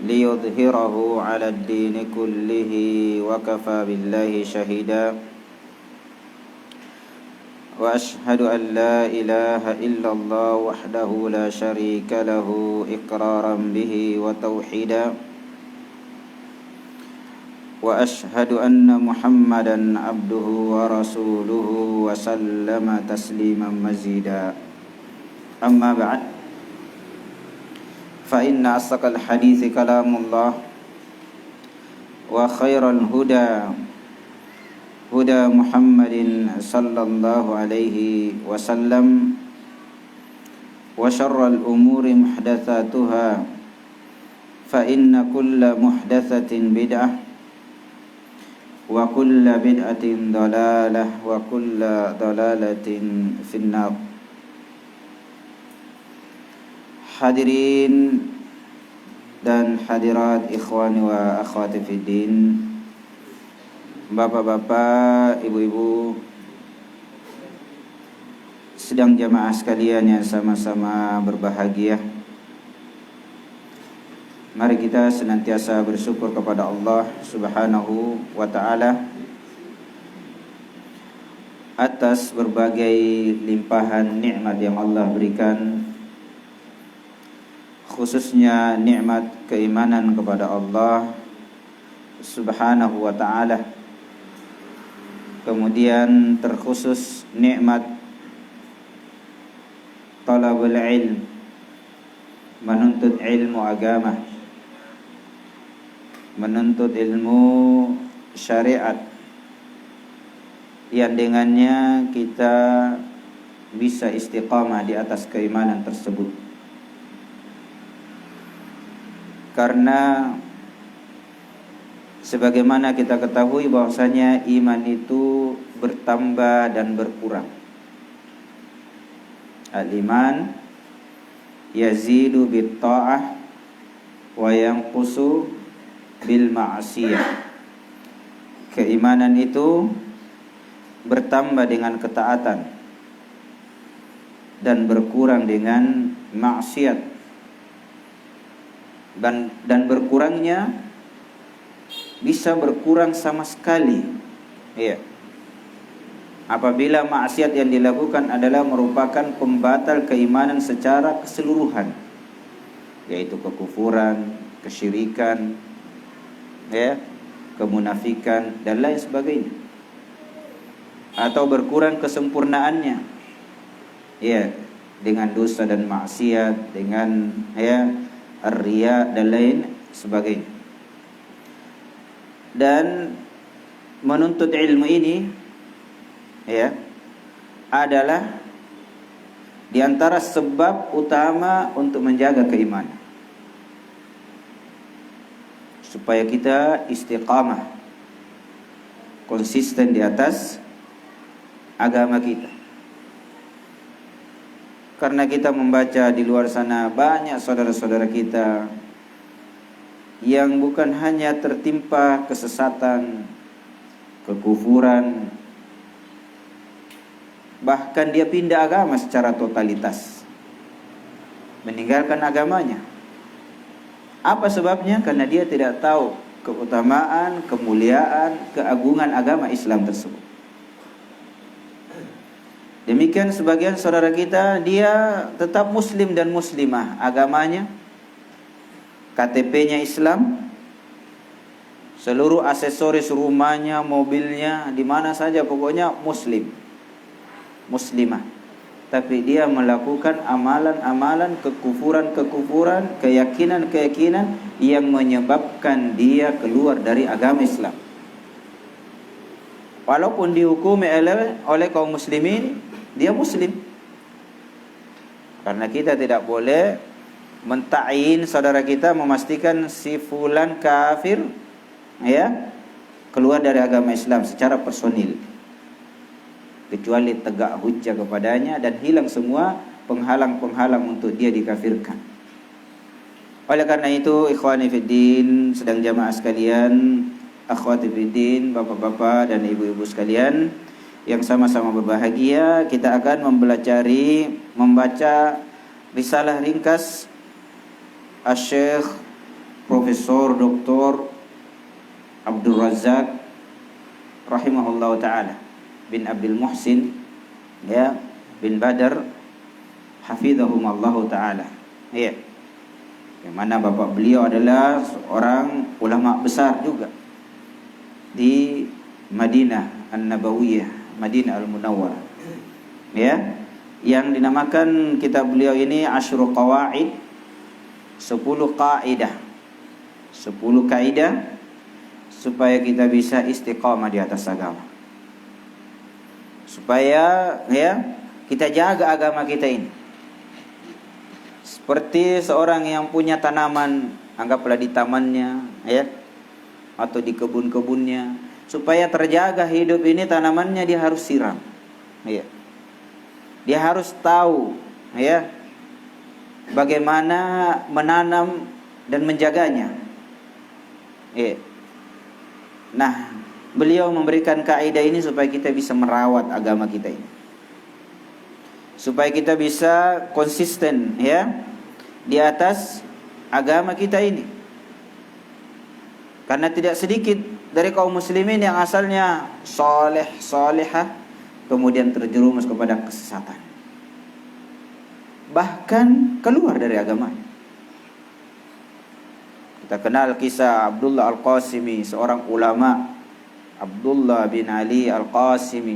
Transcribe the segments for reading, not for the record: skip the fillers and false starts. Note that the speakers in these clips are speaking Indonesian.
ليظهره على الدين كله وكفى بالله شهيدا وأشهد أن لا إله إلا الله وحده لا شريك له إقرارا به وتوحيدا وأشهد أن محمدا عبده ورسوله وسلم تسليما مزيدا أما بعد فإن أصدق الحديث كلام الله وخير الهدى هدى محمد صلى الله عليه وسلم وشر الأمور محدثاتها فإن كل محدثة بدعة وكل بدعة ضلالة وكل ضلالة في النار. Hadirin dan hadirat ikhwani wa akhwati fiddin, bapak-bapak, ibu-ibu, sedang jamaah sekalian yang sama-sama berbahagia. Mari kita senantiasa bersyukur kepada Allah Subhanahu wa ta'ala atas berbagai limpahan nikmat yang Allah berikan, khususnya nikmat keimanan kepada Allah Subhanahu wa ta'ala. Kemudian terkhusus nikmat talabul ilm, menuntut ilmu agama, menuntut ilmu syariat, yang dengannya kita bisa istiqamah di atas keimanan tersebut. Karena sebagaimana kita ketahui bahwasanya iman itu bertambah dan berkurang. Al-iman yazidu bit ta'ah wa yanqusu bil ma'siyah. Keimanan itu bertambah dengan ketaatan dan berkurang dengan maksiat. Dan berkurangnya bisa berkurang sama sekali, ya, apabila maksiat yang dilakukan adalah merupakan pembatal keimanan secara keseluruhan, yaitu kekufuran, kesyirikan, ya, kemunafikan dan lain sebagainya, atau berkurang kesempurnaannya, ya, dengan dosa dan maksiat, dengan ar-riya dan lain sebagainya. Dan menuntut ilmu ini, ya, adalah di antara sebab utama untuk menjaga keimanan, supaya kita istiqamah, konsisten di atas agama kita. Karena kita membaca di luar sana banyak saudara-saudara kita yang bukan hanya tertimpa kesesatan, kekufuran, bahkan dia pindah agama secara totalitas, meninggalkan agamanya. Apa sebabnya? Karena dia tidak tahu keutamaan, kemuliaan, keagungan agama Islam tersebut. Demikian sebagian saudara kita, dia tetap muslim dan muslimah, agamanya, KTP-nya Islam, seluruh aksesoris rumahnya, mobilnya, di mana saja pokoknya muslim, muslimah. Tapi dia melakukan amalan-amalan, kekufuran-kekufuran, keyakinan-keyakinan yang menyebabkan dia keluar dari agama Islam. Walaupun dihukumi oleh kaum muslimin, dia muslim. Karena kita tidak boleh mentakyin saudara kita, memastikan si fulan kafir, ya, keluar dari agama Islam secara personil, kecuali tegak hujjah kepadanya dan hilang semua penghalang-penghalang untuk dia dikafirkan. Oleh karena itu, ikhwani fiddin, sedang jamaah sekalian, akhwati fiddin, bapak-bapak dan ibu-ibu sekalian yang sama-sama berbahagia, kita akan membaca risalah ringkas Asy-Syaikh Profesor Dr. Abdul Razak rahimahullah taala bin Abdul Muhsin ya bin Badar hafidhahumallahu taala. Ya. Yang mana bapak beliau adalah seorang ulama besar juga di Madinah An-Nabawiyah, Madinah Al-Munawwarah. Ya. Yang dinamakan kitab beliau ini Asyrul Qawaid, 10 kaidah. 10 kaidah supaya kita bisa istiqamah di atas agama. Supaya ya kita jaga agama kita ini. Seperti seorang yang punya tanaman, anggaplah di tamannya ya atau di kebun-kebunnya, supaya terjaga hidup ini tanamannya dia harus siram. Ya. Dia harus tahu ya bagaimana menanam dan menjaganya. Ya. Nah, beliau memberikan kaidah ini supaya kita bisa merawat agama kita ini. Supaya kita bisa konsisten ya di atas agama kita ini. Karena tidak sedikit dari kaum muslimin yang asalnya saleh, salihah kemudian terjerumus kepada kesesatan. Bahkan keluar dari agamanya. Kita kenal kisah Abdullah Al-Qasimi, seorang ulama, Abdullah bin Ali Al-Qasimi.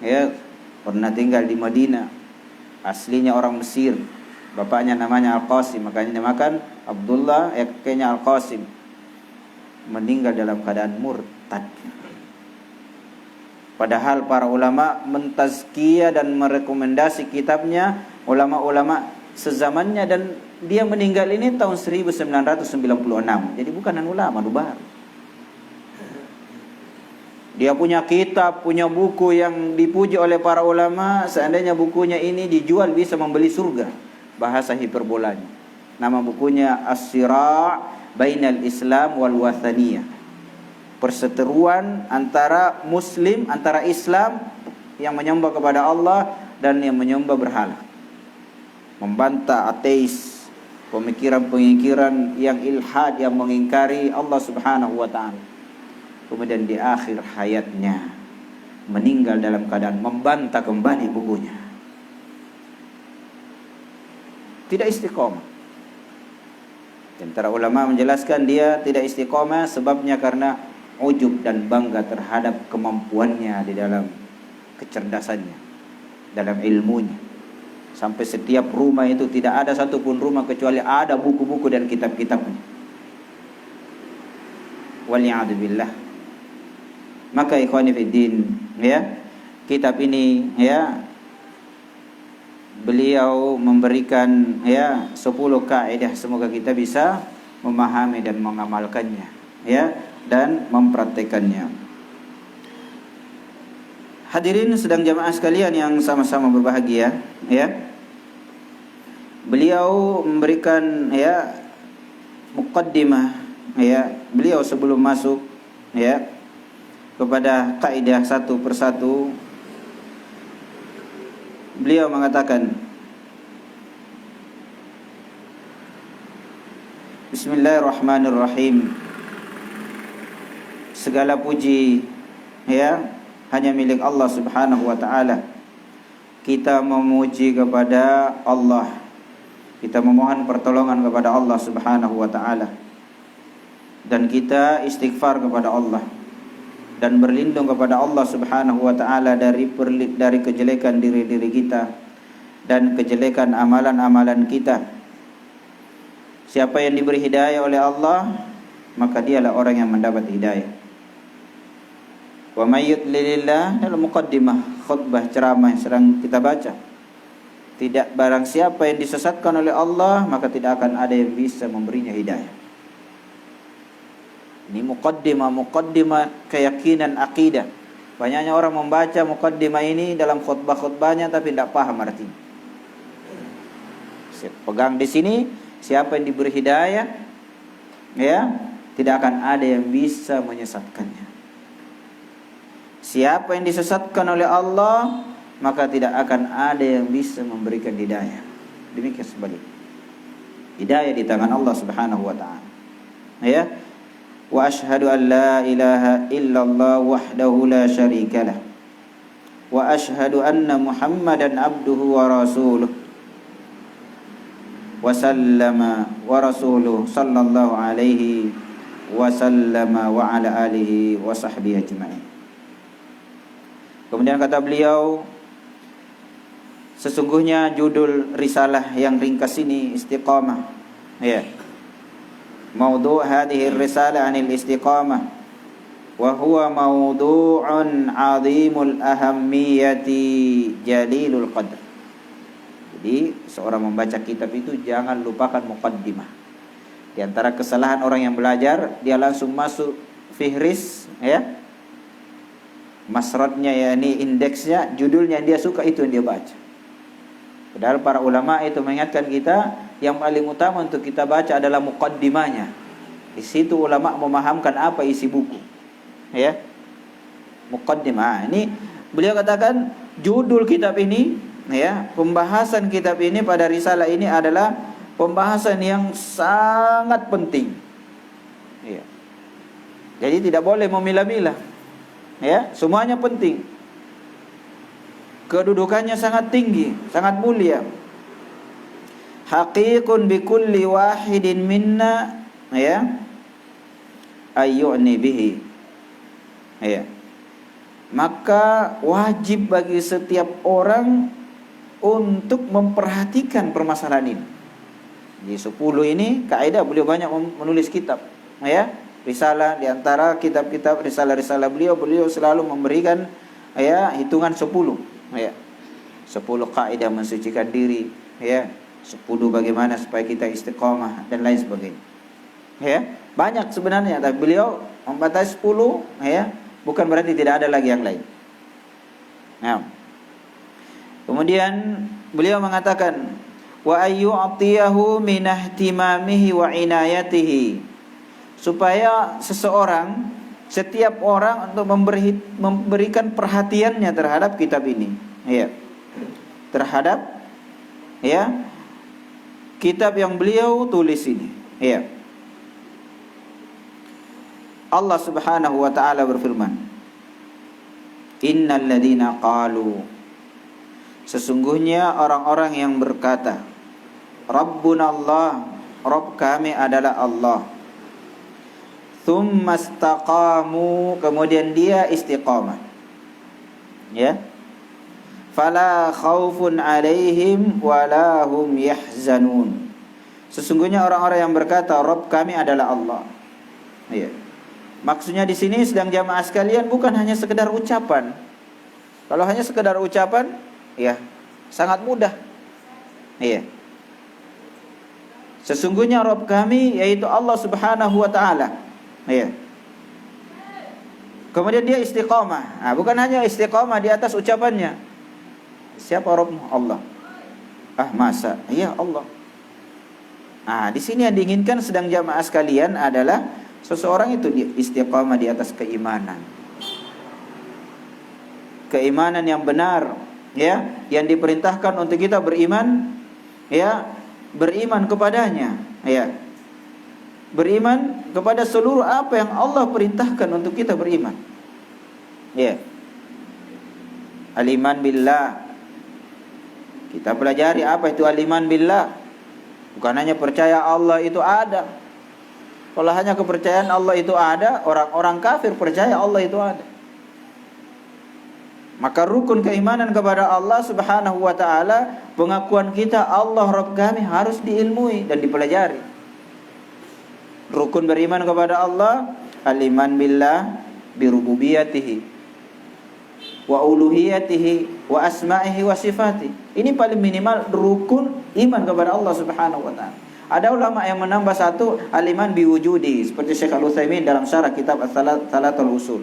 Ya, pernah tinggal di Madinah. Aslinya orang Mesir. Bapaknya namanya Al-Qasim, makanya dinamakan Abdullah, kakeknya Al-Qasim. Meninggal dalam keadaan murtad. Padahal para ulama mentazkiyah dan merekomendasi kitabnya, ulama-ulama sezamannya, dan dia meninggal ini tahun 1996. Jadi bukan ulama baru. Dia punya kitab, punya buku yang dipuji oleh para ulama. Seandainya bukunya ini dijual bisa membeli surga. Bahasa hiperbolanya. Nama bukunya As-Sira' Bainal Islam wal Wathaniyah. Perseteruan antara Muslim, antara Islam yang menyembah kepada Allah dan yang menyembah berhala. Membantah ateis, pemikiran-pemikiran yang ilhad, yang mengingkari Allah Subhanahu wa taala. Kemudian di akhir hayatnya meninggal dalam keadaan membantah kembali bukunya. Tidak istiqomah. Dan para ulama menjelaskan dia tidak istiqomah sebabnya karena ujub dan bangga terhadap kemampuannya di dalam kecerdasannya, dalam ilmunya. Sampai setiap rumah itu tidak ada satupun rumah kecuali ada buku-buku dan kitab-kitabnya. Waliyadzubillah. Maka ikhwani fiddin ya, kitab ini ya beliau memberikan ya 10 kaidah, semoga kita bisa memahami dan mengamalkannya ya dan mempraktekannya. Hadirin sedang jamaah sekalian yang sama-sama berbahagia ya. Beliau memberikan ya muqaddimah ya, beliau sebelum masuk ya kepada kaidah satu persatu, beliau mengatakan Bismillahirrahmanirrahim. Segala puji ya hanya milik Allah Subhanahu wa taala. Kita memuji kepada Allah. Kita memohon pertolongan kepada Allah Subhanahu wa taala. Dan kita istighfar kepada Allah dan berlindung kepada Allah Subhanahu wa taala dari kejelekan diri-diri kita dan kejelekan amalan-amalan kita. Siapa yang diberi hidayah oleh Allah, maka dialah orang yang mendapat hidayah. Wa may yudlilillah, dalam muqaddimah khutbah ceramah yang sedang kita baca. Tidak, barang siapa yang disesatkan oleh Allah, maka tidak akan ada yang bisa memberinya hidayah. Ini muqaddimah keyakinan akidah. Banyaknya orang membaca muqaddimah ini dalam khutbah-khutbahnya tapi tidak paham artinya. Pegang di sini, siapa yang diberi hidayah ya, tidak akan ada yang bisa menyesatkannya. Siapa yang disesatkan oleh Allah, maka tidak akan ada yang bisa memberikan hidayah. Demikian sebaliknya. Hidayah di tangan Allah Subhanahu wa taala. Ya. Wa asyhadu an la ilaha illallah wahdahu la syarikalah. Wa asyhadu anna Muhammadan abduhu wa rasuluh. Wa sallama wa rasuluh sallallahu alaihi wa sallama wa ala alihi wa sahbihi ajma'in. Kemudian kata beliau, sesungguhnya judul risalah yang ringkas ini istiqamah. Ya. Maudhu' hadhihi risalah 'anil istiqamah wa huwa mawdu'un 'azimul ahammiyati jalilul qadr. Jadi seorang membaca kitab itu jangan lupakan muqaddimah. Di antara kesalahan orang yang belajar, dia langsung masuk fihris, ya. Masradnya, yakni indeksnya, judulnya yang dia suka itu yang dia baca. Padahal para ulama itu mengingatkan kita yang paling utama untuk kita baca adalah muqaddimahnya. Di situ ulama memahamkan apa isi buku. Ya. Muqaddimah. Ini beliau katakan judul kitab ini, ya, pembahasan kitab ini pada risalah ini adalah pembahasan yang sangat penting. Ya. Jadi tidak boleh memilah-milah. Ya, semuanya penting. Kedudukannya sangat tinggi, sangat mulia. Haqiqun bi kulli wahidin minna, ya, ayyu'ni bihi. Ya. Maka wajib bagi setiap orang untuk memperhatikan permasalahan ini. Di 10 ini kaidah beliau banyak menulis kitab, ya. Risalah, di antara kitab-kitab risalah-risalah beliau selalu memberikan, ya, hitungan 10, ya. 10 kaidah mensucikan diri, ya. 10 bagaimana supaya kita istiqamah dan lain sebagainya. Ya, banyak sebenarnya, tapi beliau membatasi 10, ya. Bukan berarti tidak ada lagi yang lain. Nah. Kemudian beliau mengatakan wa ayyu'tiyahu min ihtimamihi wa inayatihi, supaya seseorang, setiap orang untuk memberikan perhatiannya terhadap kitab ini, ya, terhadap, ya, kitab yang beliau tulis ini, ya. Allah Subhanahu wa taala berfirman, innal ladzina qalu, sesungguhnya orang-orang yang berkata, Rabbuna Allah, Rabb kami adalah Allah, thumma istaqamu, kemudian dia istiqamah, ya, fala khaufun alaihim wala hum yahzanun, sesungguhnya orang-orang yang berkata Rabb kami adalah Allah, ya. Maksudnya di sini sedang jamaah sekalian bukan hanya sekedar ucapan. Kalau hanya sekedar ucapan, ya, sangat mudah, ya. Sesungguhnya Rabb kami yaitu Allah Subhanahu wa taala, ya. Kemudian dia istiqamah. Nah, bukan hanya istiqamah di atas ucapannya. Siapa Rabbmu? Allah. Ah, masa? Iya, Allah. Nah, di sini yang diinginkan sedang jamaah sekalian adalah seseorang itu istiqamah di atas keimanan. Keimanan yang benar, ya, yang diperintahkan untuk kita beriman, ya, beriman kepadanya, ya. Beriman kepada seluruh apa yang Allah perintahkan untuk kita beriman. Ya. Al-iman billah. Kita pelajari apa itu al-iman billah. Bukan hanya percaya Allah itu ada. Kalau hanya kepercayaan Allah itu ada, orang-orang kafir percaya Allah itu ada. Maka rukun keimanan kepada Allah Subhanahu wa taala, pengakuan kita Allah Rabb kami harus diilmui dan dipelajari. Rukun beriman kepada Allah, al-iman billah bi rububiyatihi wa uluhiyatihi wa asma'ihi wa sifatihi. Ini paling minimal rukun iman kepada Allah Subhanahu wa taala. Ada ulama yang menambah satu, al-iman bi wujudi, seperti Syekh Al-Utsaimin dalam syarah kitab As-Salatul Usul.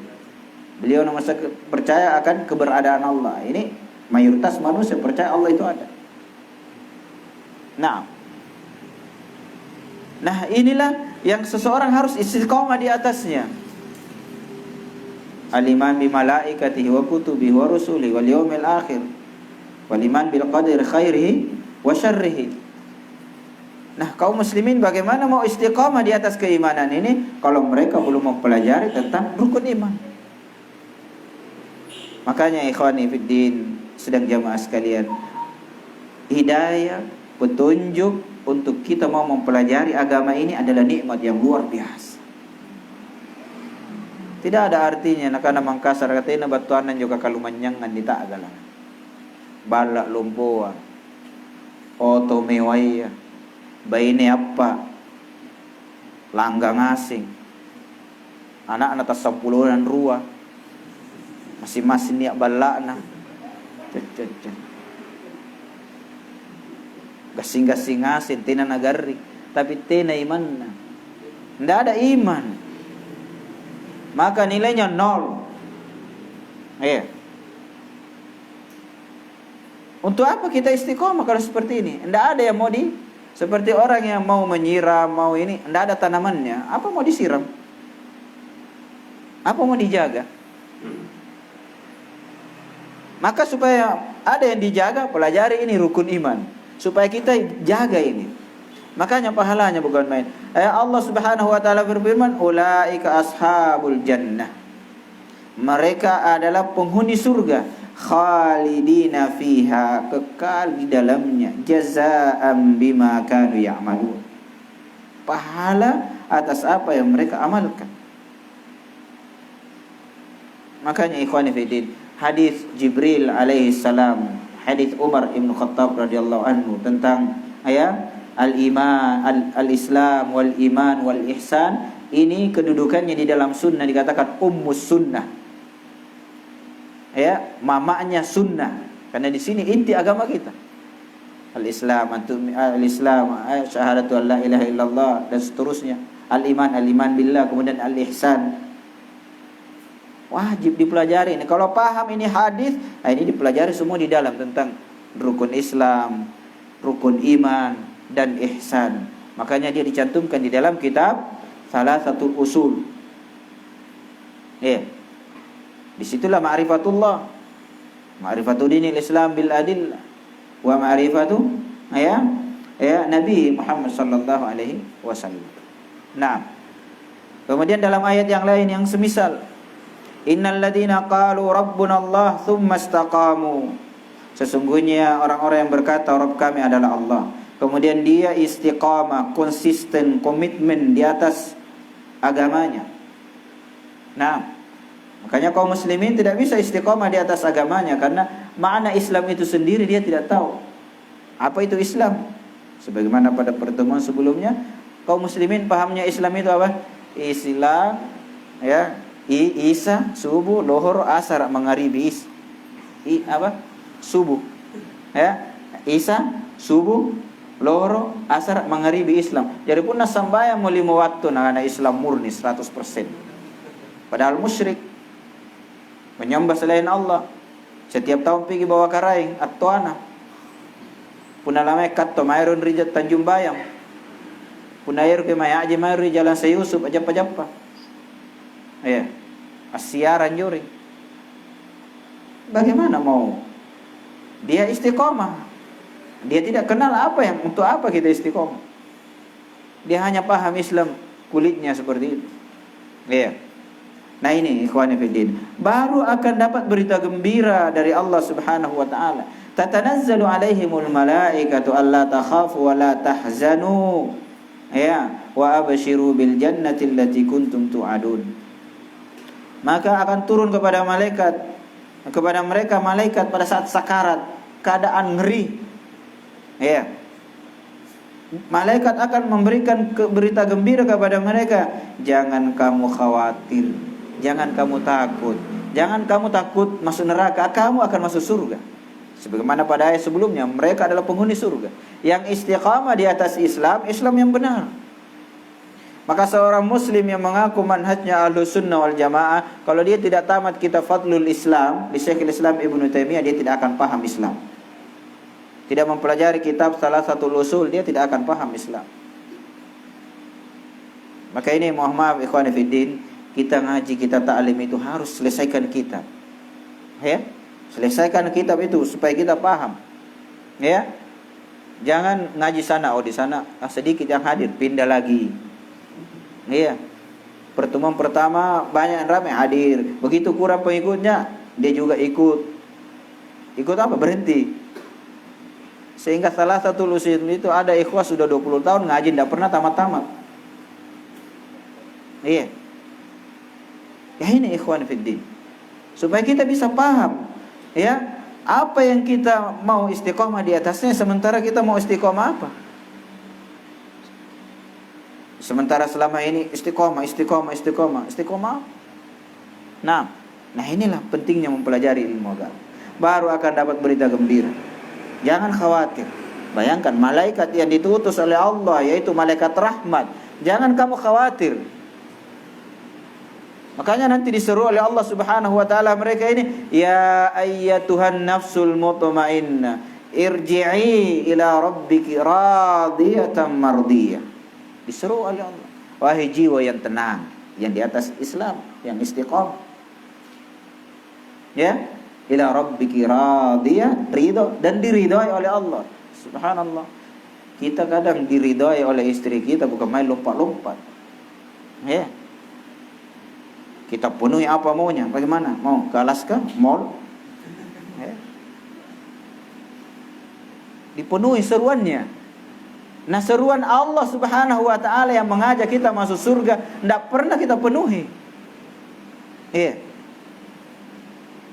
Beliau percaya akan keberadaan Allah. Ini mayoritas manusia percaya Allah itu ada. Nah, inilah yang seseorang harus istiqamah di atasnya. Al-iman bi malaikatihi wa kutubihi wa rusulihi wal yaumil akhir. Wal iman bil qadri khairihi wa syarrihi. Nah, kaum muslimin bagaimana mau istiqamah di atas keimanan ini kalau mereka belum mempelajari tentang rukun iman? Makanya ikhwani fiddin, sedang jamaah sekalian, hidayah, petunjuk untuk kita mau mempelajari agama ini adalah nikmat yang luar biasa. Tidak ada artinya nakana mangkasar katina batuanan juga kalumanyangan di Taagalan. Balak lumpuan. Oto mewaya. Baine apa? Langgang asing. Anak-anak tas 10 rua. Masing-masing niak balakna. Gasing-gasing asin tina nagari, tapi tina iman. Tidak ada iman, maka nilainya 0. Untuk apa kita istiqomah kalau seperti ini? Tidak ada yang mau seperti orang yang mau menyiram, mau ini, tidak ada tanamannya. Apa mau disiram? Apa mau dijaga? Maka supaya ada yang dijaga, pelajari ini rukun iman. Supaya kita jaga ini. Makanya pahalanya bukan main. Allah Subhanahu wa taala berfirman, "Ulaika ashabul jannah." Mereka adalah penghuni surga, khalidina fiha, kekal di dalamnya, jazaa'an bima kanu ya'malun. Pahala atas apa yang mereka amalkan. Makanya ikhwani fillah, hadis Jibril alaihi salam, hadis Umar ibn Khattab radhiyallahu anhu tentang al-iman, al-islam wal iman wal ihsan, ini kedudukannya di dalam sunnah dikatakan ummus sunnah. Mamanya sunnah, karena di sini inti agama kita. Al-islam, syahadatu alla ilaha illallah dan seterusnya. Al-iman billah, kemudian al-ihsan. Wajib dipelajari ini. Kalau paham ini hadis, ini dipelajari semua di dalam tentang rukun Islam, rukun iman dan ihsan. Makanya dia dicantumkan di dalam kitab salah satu usul. Disitulah ma'rifatullah, ma'rifatu dinil Islam bil adillah, wa ma'rifatu Nabi Muhammad sallallahu alaihi wasallam. Nah, kemudian dalam ayat yang lain yang semisal, innal ladzina qalu rabbuna Allah tsumma istaqamu. Sesungguhnya orang-orang yang berkata Rabb kami adalah Allah, kemudian dia istiqamah, konsisten, komitmen di atas agamanya. Nah, makanya kaum muslimin tidak bisa istiqamah di atas agamanya karena makna Islam itu sendiri dia tidak tahu. Apa itu Islam? Sebagaimana pada pertemuan sebelumnya, kaum muslimin pahamnya Islam itu apa? Islam Isa, subuh, lohor, asar, magharibi, subuh. Isa, subuh, lohor, asar, magharibi Islam. Jadi pun sambayang mo 5 waktu na Islam murni 100%. Padahal musyrik, menyembah selain Allah. Setiap tahun pergi bawa karaing atau anak. Punalamay katto mayroon rijat Tanjung Bayam. Punayr ke maya aja mayroon jalan Sayusuf aja pajappa. Asiaran juri. Bagaimana mau dia istiqomah? Dia tidak kenal untuk apa kita istiqomah. Dia hanya paham Islam kulitnya seperti itu. Nah ini ikhwani fiddin, baru akan dapat berita gembira dari Allah Subhanahu wa taala. Tatanazzalu alaihimul malaikatu alla takhafu wa la tahzanu. Wa abshiru bil jannati allati kuntum tu'adun. Maka akan turun kepada mereka malaikat pada saat sakarat, keadaan ngeri. Malaikat akan memberikan berita gembira kepada mereka, jangan kamu khawatir, jangan kamu takut, jangan kamu takut masuk neraka, kamu akan masuk surga. Sebagaimana pada ayat sebelumnya, mereka adalah penghuni surga yang istiqamah di atas Islam yang benar. Maka seorang muslim yang mengaku manhajnya Ahlus Sunnah wal Jamaah, kalau dia tidak tamat kitab Fadlul Islam di Syekhul Islam Ibnu Taimiyah, dia tidak akan paham Islam. Tidak mempelajari kitab salah satu usul, dia tidak akan paham Islam. Maka ini mohon maaf ikhwan fiddin, kita ngaji, kita ta'lim itu harus selesaikan kitab. Selesaikan kitab itu supaya kita paham. Jangan ngaji sana, di sana sedikit yang hadir, pindah lagi. Iya. Pertemuan pertama banyak yang ramai hadir. Begitu kurang pengikutnya, dia juga ikut. Ikut apa? Berhenti. Sehingga salah satu lusin itu ada ikhwah sudah 20 tahun ngaji tidak pernah tamat-tamat. Iya. Ya ini ikhwan fiddin. Supaya kita bisa paham, ya, apa yang kita mau istiqomah di atasnya, sementara kita mau istiqomah apa? Sementara selama ini istiqomah. Nah inilah pentingnya mempelajari ilmu agama. Baru akan dapat berita gembira. Jangan khawatir. Bayangkan malaikat yang diutus oleh Allah, yaitu malaikat rahmat. Jangan kamu khawatir. Makanya nanti diseru oleh Allah Subhanahu wa taala mereka ini, ya ayyatuhan nafsul mutmainnah, irji'i ila rabbiki radiyatan mardiyah. Diseru oleh Allah, wahai jiwa yang tenang, yang di atas Islam, yang istiqamah. Ya, ila rabbiki radiyah, ridha dan diridhai oleh Allah. Subhanallah. Kita kadang diridhai oleh istri kita bukan main lompat-lompat. Ya. Kita penuhi apa maunya. Bagaimana? Mau ke Alaska? Mall? Ya. Dipenuhi seruannya. Nah seruan Allah Subhanahu wa ta'ala yang mengajak kita masuk surga, tidak pernah kita penuhi. Iya.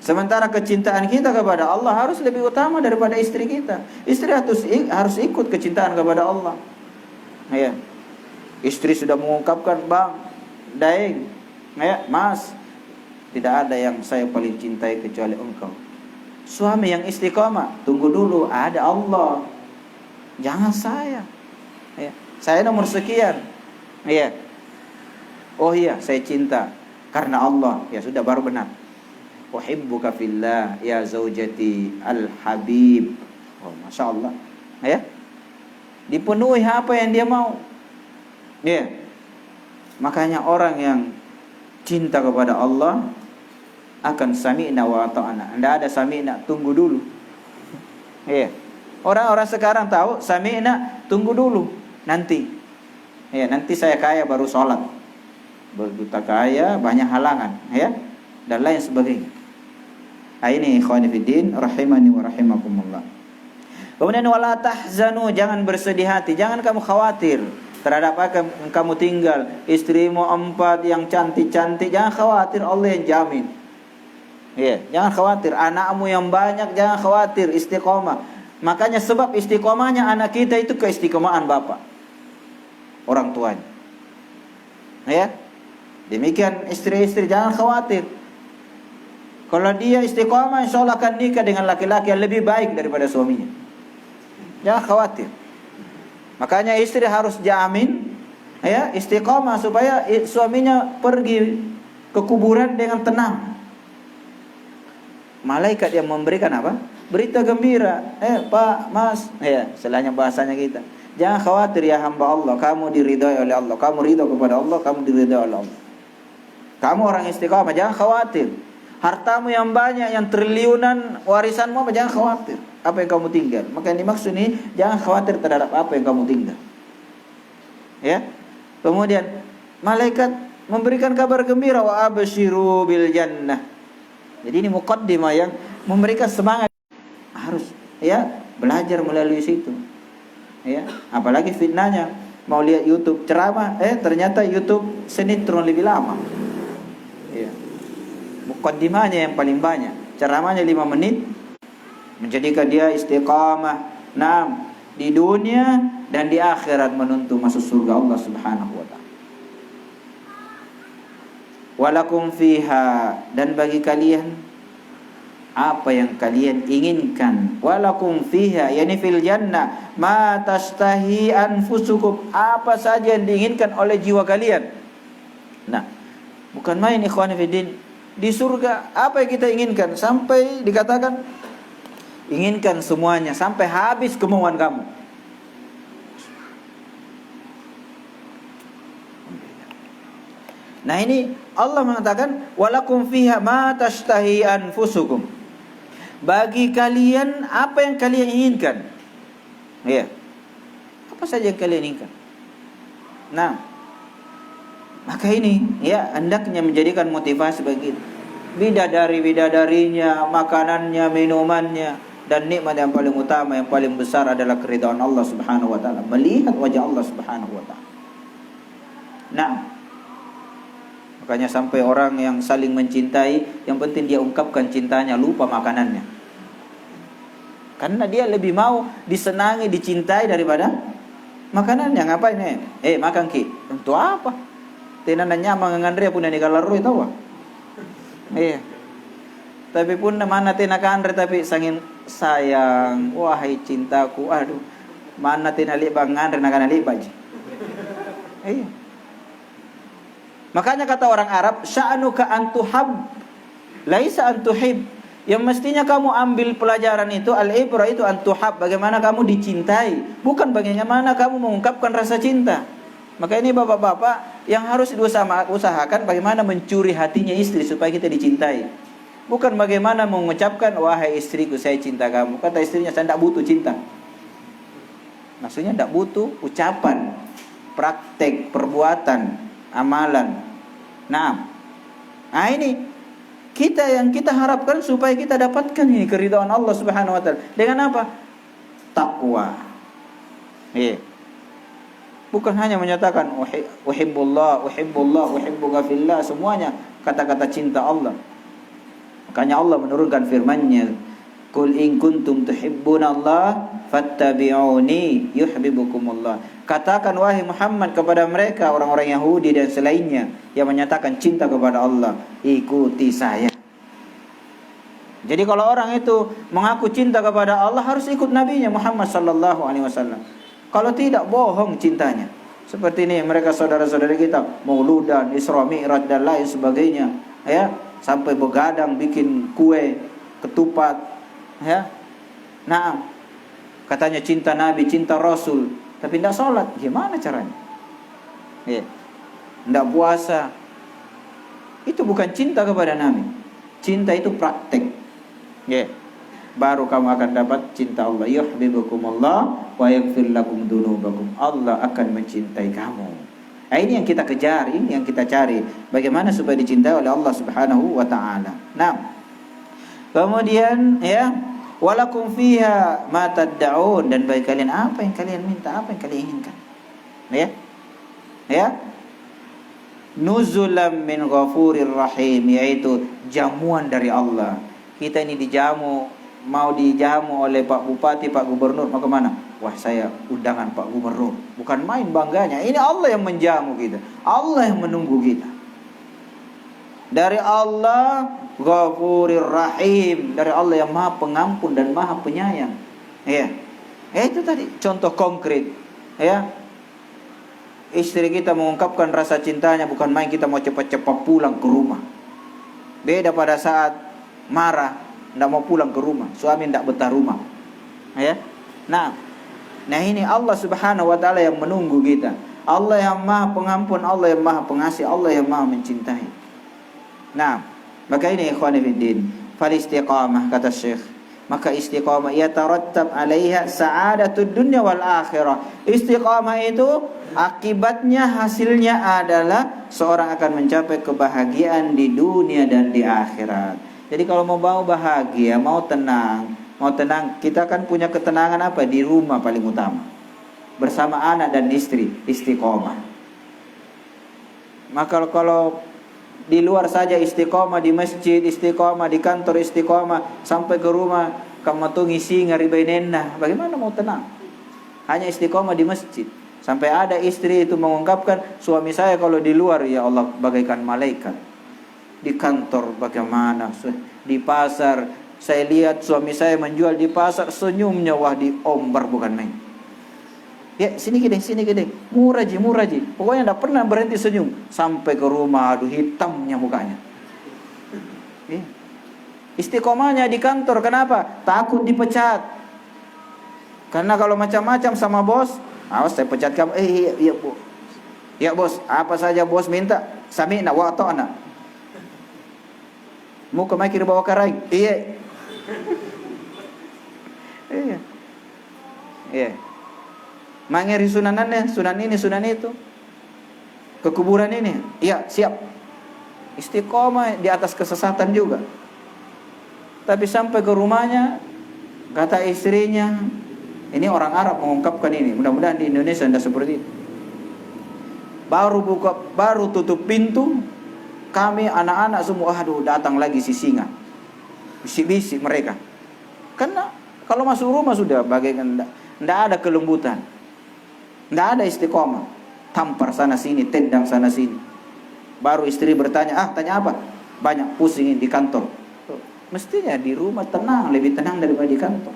Sementara kecintaan kita kepada Allah harus lebih utama daripada istri kita. Istri harus ikut kecintaan kepada Allah. Iya. Istri sudah mengungkapkan, bang, Daeng, ya, mas, tidak ada yang saya paling cintai kecuali engkau. Suami yang istiqamah, tunggu dulu, ada Allah, jangan saya. Ya, saya nomor sekian. Ya. Oh iya, saya cinta karena Allah. Ya sudah, baru benar. Uhibbuka fillah ya zaujati al-habib. Oh, masya Allah. Ya. Dipenuhi apa yang dia mau. Ya. Makanya orang yang cinta kepada Allah akan sami'na wa ata'na. Tidak ada sami'na, tunggu dulu. Iya. Orang-orang sekarang tahu sami'na, tunggu dulu, nanti. Iya, nanti saya kaya baru sholat. Begitu kaya banyak halangan, ya, dan lain sebagainya. Ini ikhwani fiddin rahimani wa rahimakumullah. Kemudian wala tahzanu, jangan bersedih hati, jangan kamu khawatir terhadap apa yang kamu tinggal. Istrimu 4 yang cantik-cantik, jangan khawatir, Allah yang jamin. Ya, jangan khawatir. Anakmu yang banyak, jangan khawatir, istiqomah. Makanya sebab istiqomahnya anak kita itu keistiqomahan bapak, orang tuanya. Ya, demikian istri-istri, jangan khawatir. Kalau dia istiqomah, insya Allah akan nikah dengan laki-laki yang lebih baik daripada suaminya. Jangan khawatir. Makanya istri harus jamin, ya, istiqomah supaya suaminya pergi ke kuburan dengan tenang. Malaikat yang memberikan apa? Berita gembira. Pak, mas, ya, istilahnya bahasanya kita. Jangan khawatir ya hamba Allah, kamu diridhai oleh Allah, kamu ridho kepada Allah, kamu diridhai oleh Allah. Kamu orang istiqomah, jangan khawatir. Hartamu yang banyak, yang triliunan, warisanmu apa, jangan khawatir. Apa yang kamu tinggal. Maka yang dimaksud ini, jangan khawatir terhadap apa yang kamu tinggal. Ya. Kemudian malaikat memberikan kabar gembira, wa absyiru bil jannah. Jadi ini muqaddimah yang memberikan semangat. Harus, ya, belajar melalui situ. Ya, apalagi fitnahnya. Mau lihat YouTube ceramah, ternyata YouTube sinetron lebih lama. Ya. Muqaddimahnya yang paling banyak. Ceramahnya 5 menit, menjadikan dia istiqamah, di dunia dan di akhirat menuntut masuk surga Allah Subhanahu wa taala. Walakum fiha, dan bagi kalian apa yang kalian inginkan. Walakum fiha, yani fil jannah, ma tastahi anfusukum, apa saja yang diinginkan oleh jiwa kalian. Nah, bukan main ikhwan fillah. Di surga apa yang kita inginkan, sampai dikatakan inginkan semuanya sampai habis kemauan kamu. Nah ini Allah mengatakan walakum fiha ma tashtahi anfusukum. Bagi kalian apa yang kalian inginkan. Ya. Apa saja yang kalian inginkan. Nah, maka ini ya hendaknya menjadikan motivasi bagi bidadari-bidadarinya, makanannya, minumannya, dan nikmat yang paling utama, yang paling besar adalah keridhaan Allah Subhanahu wa taala, melihat wajah Allah Subhanahu wa taala. Nah, makanya sampai orang yang saling mencintai, yang penting dia ungkapkan cintanya, lupa makanannya. Karena dia lebih mau disenangi, dicintai daripada makanannya. Ngapain makan ki? Untuk apa? Tenananya mangangandre pun ni kalaru itu wah. Iya. Tapi pun mana tina kandre tapi sangin sayang, wahai cintaku, aduh. Mana tina libang ngandre nakana libaj. Iya. Makanya kata orang Arab, sya'nuka antuhab laisa antuhib. Yang mestinya kamu ambil pelajaran itu, al-ibrah itu antuhab, bagaimana kamu dicintai, bukan bagaimana kamu mengungkapkan rasa cinta. Maka ini bapak-bapak yang harus usahakan bagaimana mencuri hatinya istri supaya kita dicintai. Bukan bagaimana mengucapkan, wahai istriku saya cinta kamu. Kata istrinya, saya tidak butuh cinta. Maksudnya tidak butuh ucapan, praktek, perbuatan, amalan. Nah ini yang kita harapkan supaya kita dapatkan ini keridhaan Allah Subhanahu wa taala. Dengan apa? Takwa. Bukan hanya menyatakan uhibbullah, uhibbuka fillah, semuanya kata-kata cinta Allah. Makanya Allah menurunkan firman-Nya, "Qul in kuntum tuhibbunallah fattabi'uni yuhibbukumullah." Katakan wahai Muhammad kepada mereka orang-orang Yahudi dan selainnya yang menyatakan cinta kepada Allah, ikuti saya. Jadi kalau orang itu mengaku cinta kepada Allah harus ikut nabinya Muhammad sallallahu alaihi wasallam. Kalau tidak, bohong cintanya. Seperti ini mereka saudara-saudara kita mauludan, Isra Mi'raj dan lain sebagainya, ya, sampai begadang bikin kue, ketupat, ya. Nah, katanya cinta Nabi, cinta Rasul, tapi tidak sholat. Gimana caranya? Ya. Tidak puasa. Itu bukan cinta kepada Nabi. Cinta itu praktek. Ya. Baru kamu akan dapat cinta Allah. Yuhibbukumullah wa yaghfir lakum dzunubakum. Allah akan mencintai kamu. Nah, ini yang kita kejar, ini yang kita cari. Bagaimana supaya dicintai oleh Allah Subhanahu wa taala. Nah, kemudian ya, walakum fiha ma tad'un, dan bagi kalian apa yang kalian minta, apa yang kalian inginkan. Ya. Ya. Nuzulam min ghafurir rahim, yaitu jamuan dari Allah. Kita ini dijamu, mau dijamu oleh Pak Bupati, Pak Gubernur, mau kemana? Wah, saya undangan Pak Gubernur. Bukan main bangganya. Ini Allah yang menjamu kita, Allah yang menunggu kita. Dari Allah Ghafurir Rahim, dari Allah yang Maha Pengampun dan Maha Penyayang. Ya. Itu tadi contoh konkret. Ya. Istri kita mengungkapkan rasa cintanya, bukan main kita mau cepat-cepat pulang ke rumah. Beda pada saat marah, tidak mau pulang ke rumah, suami tidak betah rumah. Ya. Nah ini Allah Subhanahu wa taala yang menunggu kita. Allah yang Maha Pengampun, Allah yang Maha Pengasih, Allah yang Maha mencintai. Nah, maka ini ikhwani fiddin, fal istiqamah, kata Syekh, maka istiqamah yatarattab 'alaiha sa'adatud dunya wal akhirah. Istiqamah itu akibatnya, hasilnya adalah seorang akan mencapai kebahagiaan di dunia dan di akhirat. Jadi kalau mau bahagia, mau tenang, kita kan punya ketenangan apa? Di rumah paling utama. Bersama anak dan istri, istiqomah. Maka kalau di luar saja istiqomah, di masjid istiqomah, di kantor istiqomah, sampai ke rumah kamu tuh ngisi ngaribainenna, bagaimana mau tenang? Hanya istiqomah di masjid. Sampai ada istri itu mengungkapkan, suami saya kalau di luar ya Allah bagaikan malaikat. Di kantor bagaimana, di pasar saya lihat suami saya menjual di pasar, senyumnya wah diombar bukan main. Ya sini gede, murah ji, pokoknya tidak pernah berhenti senyum. Sampai ke rumah, aduh hitamnya mukanya. Istiqomahnya di kantor, kenapa? Takut dipecat. Karena kalau macam-macam sama bos, awas saya pecat kamu. Iya bu, ya bos, apa saja bos minta, sami'na wa ata'na. Mau ke makir bawa karai. Iya. mangeri sunanannya, sunan ini, sunan itu. Ke kuburan ini, iya siap. Istiqomah di atas kesesatan juga. Tapi sampai ke rumahnya, kata istrinya, ini orang Arab mengungkapkan ini. Mudah-mudahan di Indonesia tidak seperti itu. Baru tutup pintu, kami anak-anak semua, aduh datang lagi si singa. Bisik-bisik mereka. Karena kalau masuk rumah sudah bagaikan tidak ada kelembutan. Tidak ada istiqomah. Tampar sana sini, tendang sana sini. Baru istri bertanya, tanya apa? Banyak pusing di kantor. Mestinya di rumah tenang, lebih tenang daripada di kantor.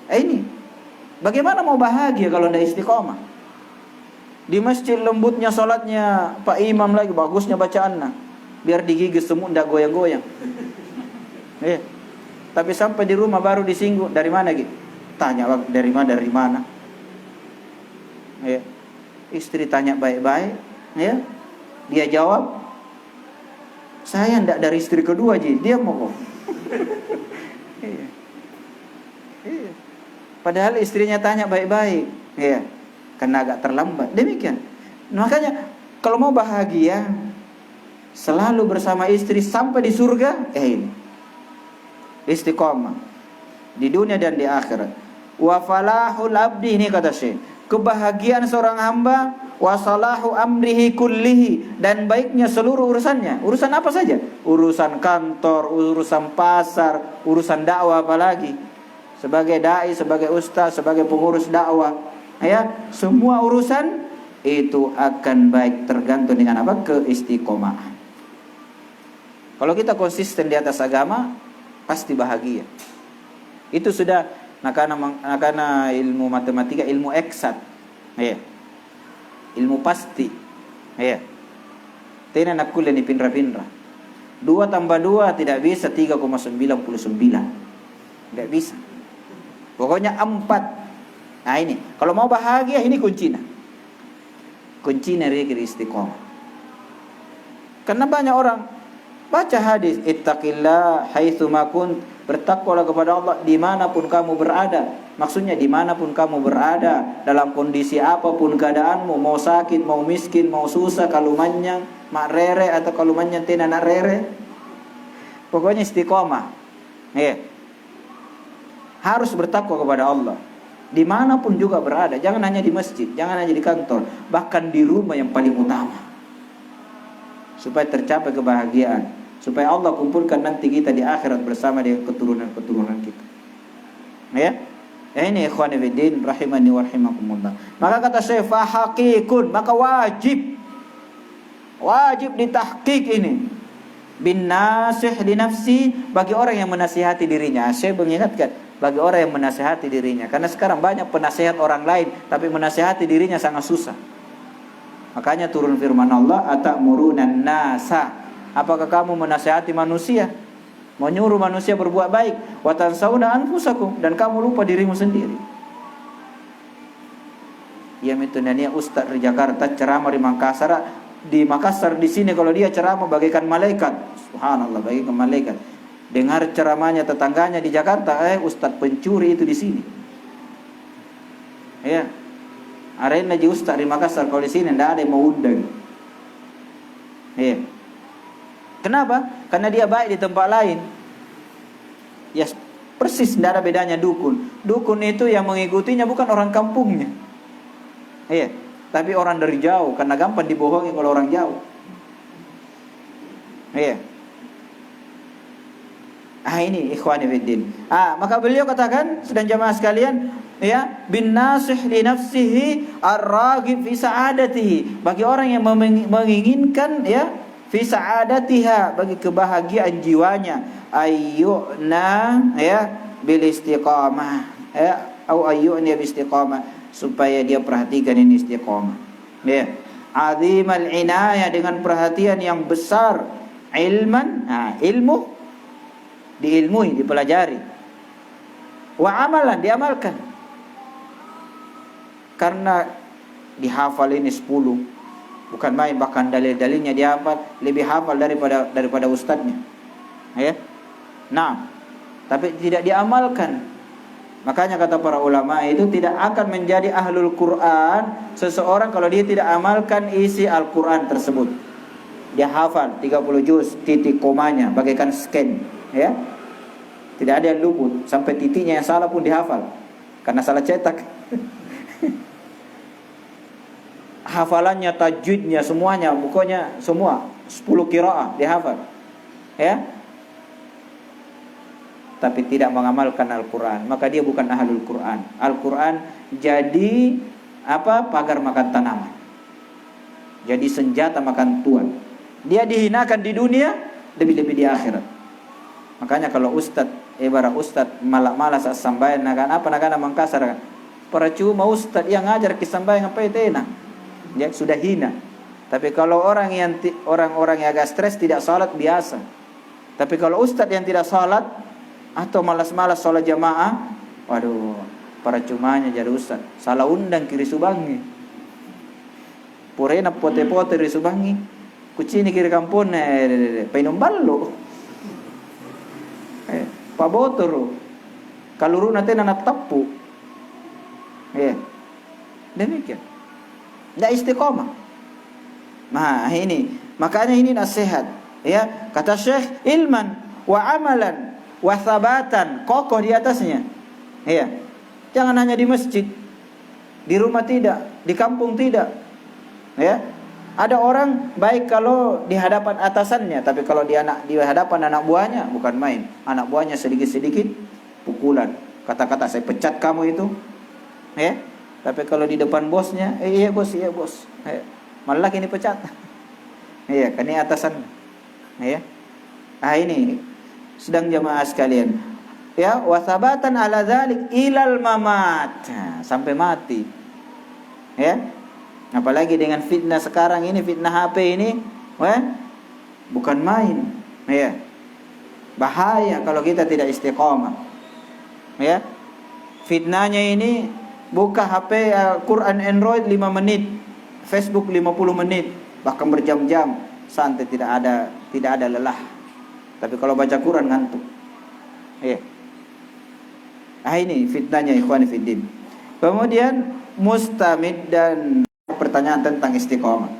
Ini bagaimana mau bahagia kalau tidak istiqomah? Di masjid lembutnya sholatnya Pak Imam lagi, bagusnya bacaannya, biar digigis semua tidak goyang-goyang. Tapi sampai di rumah baru disinggung, dari mana gitu? Tanya dari mana? Istri tanya baik-baik, dia jawab, saya tidak dari istri kedua Ji, dia mau. Padahal istrinya tanya baik-baik, karena agak terlambat. Demikian. Makanya kalau mau bahagia, selalu bersama istri sampai di surga. Ini istiqomah di dunia dan di akhirat. Wa falahul abdi, ini kata Syekh, kebahagiaan seorang hamba, wa salahu amrihi kullihi, dan baiknya seluruh urusannya. Urusan apa saja? Urusan kantor, urusan pasar, urusan dakwah apalagi. Sebagai dai, sebagai ustaz, sebagai pengurus dakwah, semua urusan itu akan baik tergantung dengan apa? Keistiqomahan. Kalau kita konsisten di atas agama, pasti bahagia. Itu sudah nakana ilmu matematika, ilmu eksat. Ilmu pasti. Tena nak kuliah ni pinra-pinra. 2 tambah 2 tidak bisa 3,99. Tidak bisa. Pokoknya 4. Nah ini, kalau mau bahagia ini kuncinya. Kuncinya istiqomah. Karena banyak orang baca hadis, ittaqillah haitsuma kunt, bertakwalah kepada Allah dimanapun kamu berada. Maksudnya dimanapun kamu berada, dalam kondisi apapun keadaanmu, mau sakit, mau miskin, mau susah, kalau manyang, mak rere atau kalau manyang tena nak rere, pokoknya istiqomah. Harus bertakwa kepada Allah dimanapun juga berada. Jangan hanya di masjid, jangan hanya di kantor, bahkan di rumah yang paling utama, supaya tercapai kebahagiaan, supaya Allah kumpulkan nanti kita di akhirat bersama dengan keturunan-keturunan kita. Ini ikhwan fillah rahimani wa rahimakumullah. Maka kata Syekh, fa haqiqun, maka wajib ditahqiq ini bin nasih li nafsi, bagi orang yang menasihati dirinya. Syekh mengingatkan, bagi orang yang menasihati dirinya, karena sekarang banyak penasihat orang lain tapi menasihati dirinya sangat susah. Makanya turun firman Allah, atamuruna nasa, apakah kamu menasihati manusia, menyuruh manusia berbuat baik, wa tansawna anfusakum, dan kamu lupa dirimu sendiri. Ya mitundania ustaz di Jakarta ceramah di Makassar di sini, kalau dia ceramah bagaikan malaikat. Subhanallah, bagaikan malaikat. Dengar ceramahnya tetangganya di Jakarta, ustaz pencuri itu di sini. Arena ji ustaz di Makassar, kalau di sini tidak ada yang mau undang. Kenapa? Karena dia baik di tempat lain. Ya persis tidak ada bedanya dukun. Dukun itu yang mengikutinya bukan orang kampungnya. Tapi orang dari jauh, karena gampang dibohongi kalau orang jauh. Ini ikhwani fiddin. Maka beliau katakan, sedang jamaah sekalian, bin nasih li nafsihi ar-raghib fi sa'adatihi, bagi orang yang menginginkan fi sa'adatiha, bagi kebahagiaan jiwanya, ayyuna bil istiqamah, atau ayyuna bil istiqamah, supaya dia perhatikan ini istiqamah. Azimal inayah, dengan perhatian yang besar. Ilman, ilmu diilmui, dipelajari. Wa amalan, diamalkan. Karena dihafal ini 10, bukan main, bahkan dalil-dalilnya dihafal, lebih hafal daripada ustadznya. Nah, tapi tidak diamalkan. Makanya kata para ulama itu tidak akan menjadi ahlul Quran seseorang kalau dia tidak amalkan isi Al-Quran tersebut. Dia hafal 30 juz, titik komanya bagaikan scan, ya. Tidak ada yang luput, sampai titiknya yang salah pun dihafal karena salah cetak. Hafalannya, tajwidnya, semuanya, pokoknya semua 10 qiraah dihafal, ya. Tapi tidak mengamalkan Al-Quran, maka dia bukan ahlul Quran. Al-Quran jadi apa? Pagar makan tanaman, jadi senjata makan tuan. Dia dihinakan di dunia, lebih-lebih di akhirat. Makanya kalau ustad, ibarat ustad malas sambayan nakan mangkasar, percuma ustad yang ngajar kisambayan apa itu enak, ya sudah hina. Tapi kalau orang yang agak stres tidak salat biasa. Tapi kalau ustad yang tidak salat atau malas-malas sholat jamaah, waduh, para cumanya jadi ustaz. Salah undang kiri subangi, purena pote-pote kiri subangi, kucini kiri kampung, painom ballo, pak botoro, kaluru nanti anak tapu, demikian, tidak istiqomah. Nah ini, makanya ini nasihat, ya kata Syekh, ilman wa amalan wasabatan, kokoh di atasnya. Iya. Jangan hanya di masjid, di rumah tidak, di kampung tidak. Ya. Ada orang baik kalau di hadapan atasannya, tapi kalau di hadapan anak buahnya bukan main. Anak buahnya sedikit-sedikit pukulan, kata-kata saya pecat kamu itu. Ya. Tapi kalau di depan bosnya, iya bos. Ya. Malah ini pecat. Iya, kan ini atasan. Ya. Ah ini sedang jamaah sekalian, ya, wasabatan ala dzalik ilal mamat, sampai mati, ya. Apalagi dengan fitnah sekarang ini, fitnah HP ini, bukan main, ya. Bahaya kalau kita tidak istiqomah, ya. Fitnahnya ini buka HP Quran Android 5 menit, Facebook 50 menit, bahkan berjam-jam, santai, tidak ada lelah. Tapi kalau baca Quran ngantuk. Ya. Ah ini fitnahnya ikhwan fiddin. Kemudian mustamid dan pertanyaan tentang istiqomah.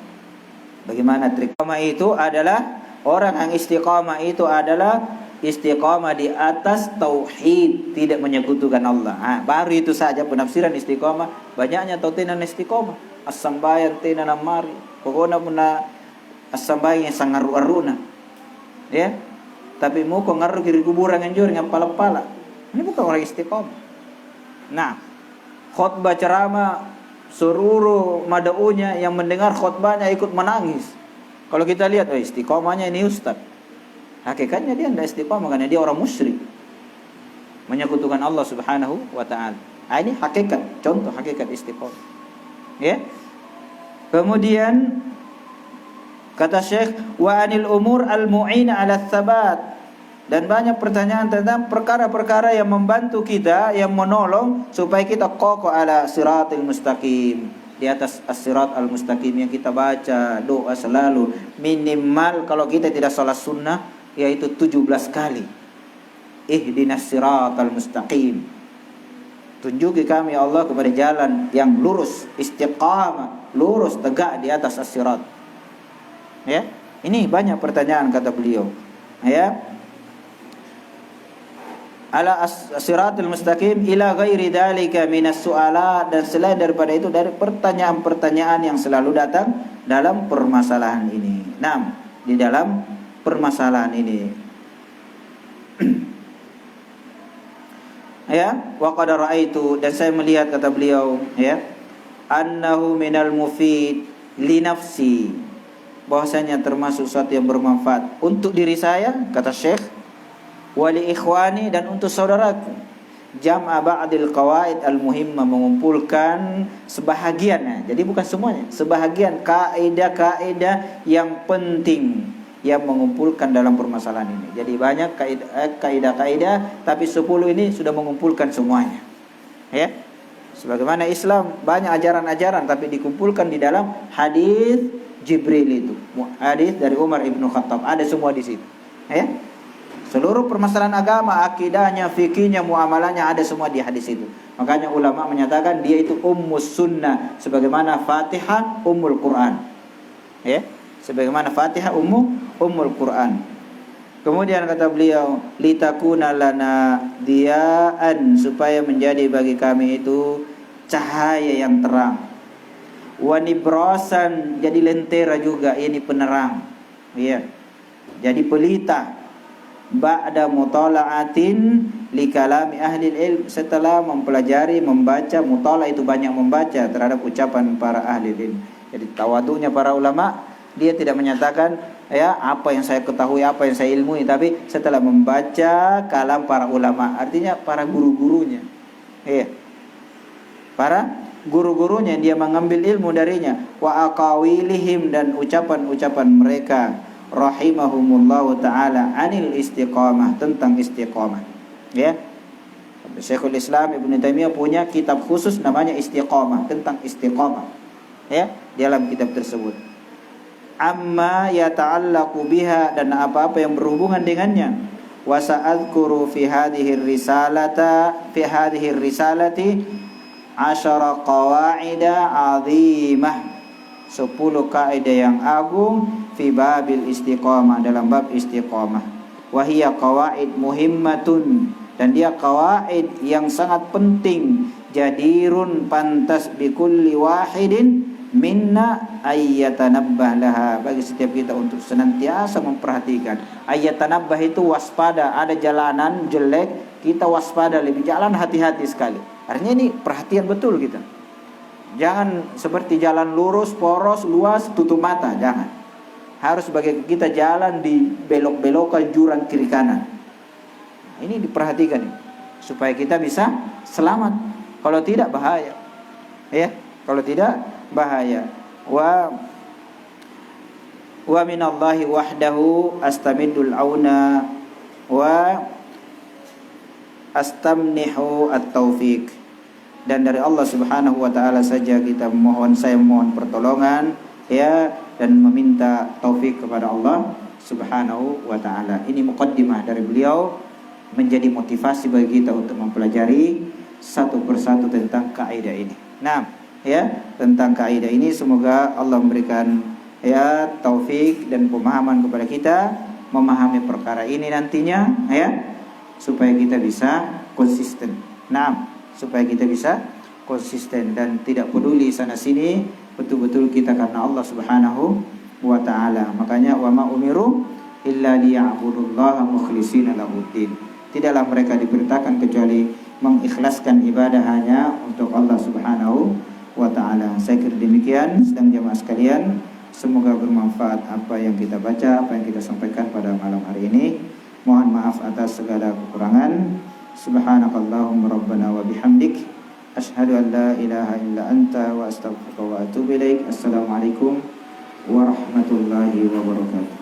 Bagaimana trik? Istiqomah itu adalah orang yang istiqomah itu adalah istiqomah di atas tauhid, tidak menyekutukan Allah. Baru itu saja penafsiran istiqomah. Banyaknya tautinan istiqomah. As-sambayan tina namari. Pokoknya puna as-sambayan yang sangaru-aruna. Ya. Tapi mau kau ngaruh kiri kuburan anjur dengan pala-pala. Ini bukan orang istiqomah. Nah, khutbah ceramah seluruh madaunya yang mendengar khutbahnya ikut menangis. Kalau kita lihat, istiqomahnya ini ustaz. Hakikatnya dia tidak istiqomah karena dia orang musyrik, menyekutukan Allah Subhanahu wa taala. Ini hakikat, contoh hakikat istiqomah. Ya. Kemudian kata Syekh, wa anil umur al-mu'ina 'ala tsabat, dan banyak pertanyaan tentang perkara-perkara yang membantu kita, yang menolong supaya kita kokoh ala siratil mustaqim, di atas as-sirat al-mustaqim yang kita baca doa selalu minimal kalau kita tidak salat sunnah yaitu 17 kali. Ihdinas siratal mustaqim. Tunjuki kami ya Allah kepada jalan yang lurus, istiqamah, lurus tegak di atas as-sirat. Ya, ini banyak pertanyaan kata beliau. Ya, ala as-siratul mustaqim ila ghairi dzalika minas su'alat, dan selain daripada itu dari pertanyaan-pertanyaan yang selalu datang dalam permasalahan ini. Di dalam permasalahan ini. Ya, wa qad ra'aitu, dan saya melihat kata beliau, ya, annahu minal mufid li nafsi, bahwasanya termasuk sesuatu yang bermanfaat untuk diri saya, kata Syekh, wali ikhwani, dan untuk saudaraku, jam'a ba'dil qawaid al-muhimmah, mengumpulkan sebahagian, jadi bukan semuanya, sebahagian kaidah-kaidah yang penting yang mengumpulkan dalam permasalahan ini. Jadi banyak kaidah-kaidah, tapi 10 ini sudah mengumpulkan semuanya. Ya. Sebagaimana Islam banyak ajaran-ajaran tapi dikumpulkan di dalam hadis Jibril itu. Hadis dari Umar Ibn Khattab ada semua di situ. Ya. Seluruh permasalahan agama, akidahnya, fikihnya, muamalahnya ada semua di hadis itu. Makanya ulama menyatakan dia itu ummus sunnah, sebagaimana Fatihah ummul Quran. Ya, sebagaimana Fatihah ummul Quran. Kemudian kata beliau, litakuna lana diyaan, supaya menjadi bagi kami itu cahaya yang terang. Wa nibrasan, jadi lentera juga, ini penerang. Ya. Jadi pelita. Ba'da mutala'atin li kalami ahli ilm, setelah mempelajari, membaca. Mutala' itu banyak membaca terhadap ucapan para ahli ilm. Jadi tawadunya para ulama, dia tidak menyatakan ya apa yang saya ketahui, apa yang saya ilmui, tapi setelah membaca kalam para ulama, artinya para guru-gurunya. Iya. Para guru-gurunya, dia mengambil ilmu darinya. Wa aqawilihim, dan ucapan-ucapan mereka, rahimahumullahu ta'ala, anil istiqamah, tentang istiqamah. Ya. Syekhul Islam Ibnu Taimiyah punya kitab khusus namanya Istiqamah, tentang istiqamah. Ya, dalam kitab tersebut. Amma yata'allaqu biha, dan apa-apa yang berhubungan dengannya. Wa sa'adhkuru fi hadhihi risalati 10 qawaida 'azimah, 10 kaidah yang agung fi babil istiqamah, dalam bab istiqamah. Wa hiya qawaid muhimmatun, dan dia qawaid yang sangat penting. Jadirun, pantas bi kulli wahidin minna ayyatanabbah laha, bagi setiap kita untuk senantiasa memperhatikan. Ayyatanabbah itu waspada, ada jalanan jelek, kita waspada, lebih jalan hati-hati sekali. Artinya ini perhatian betul kita. Jangan seperti jalan lurus, poros, luas, tutup mata, jangan. Harus bagi kita jalan di belok-belokan jurang kiri kanan. Ini diperhatikan nih, supaya kita bisa selamat. Kalau tidak bahaya. Ya, kalau tidak bahaya. Wa minallahi wahdahu astamidul auna wa astamnihu at-taufiq. Dan dari Allah Subhanahu wa taala saja kita saya mohon pertolongan, ya, dan meminta taufik kepada Allah Subhanahu wa taala. Ini muqaddimah dari beliau, menjadi motivasi bagi kita untuk mempelajari satu persatu tentang kaidah ini. Nah, ya, tentang kaidah ini semoga Allah memberikan ya taufik dan pemahaman kepada kita memahami perkara ini nantinya, ya, supaya kita bisa konsisten. Nah, supaya kita bisa konsisten dan tidak peduli sana sini, betul-betul kita karena Allah Subhanahu wa taala. Makanya wa ma umiru illa liya'budullaha mukhlishina lahuddin. Tidaklah mereka diperintahkan kecuali mengikhlaskan ibadah hanya untuk Allah Subhanahu wa taala. Saya kira demikian sedang jemaah sekalian. Semoga bermanfaat apa yang kita baca, apa yang kita sampaikan pada malam hari ini. Mohon maaf atas segala kekurangan. Subhanakallahumma rabbana wa bihamdik, asyhadu an la ilaha illa anta wa astaghfiruka wa atubu ilaik. Assalamualaikum warahmatullahi wabarakatuh.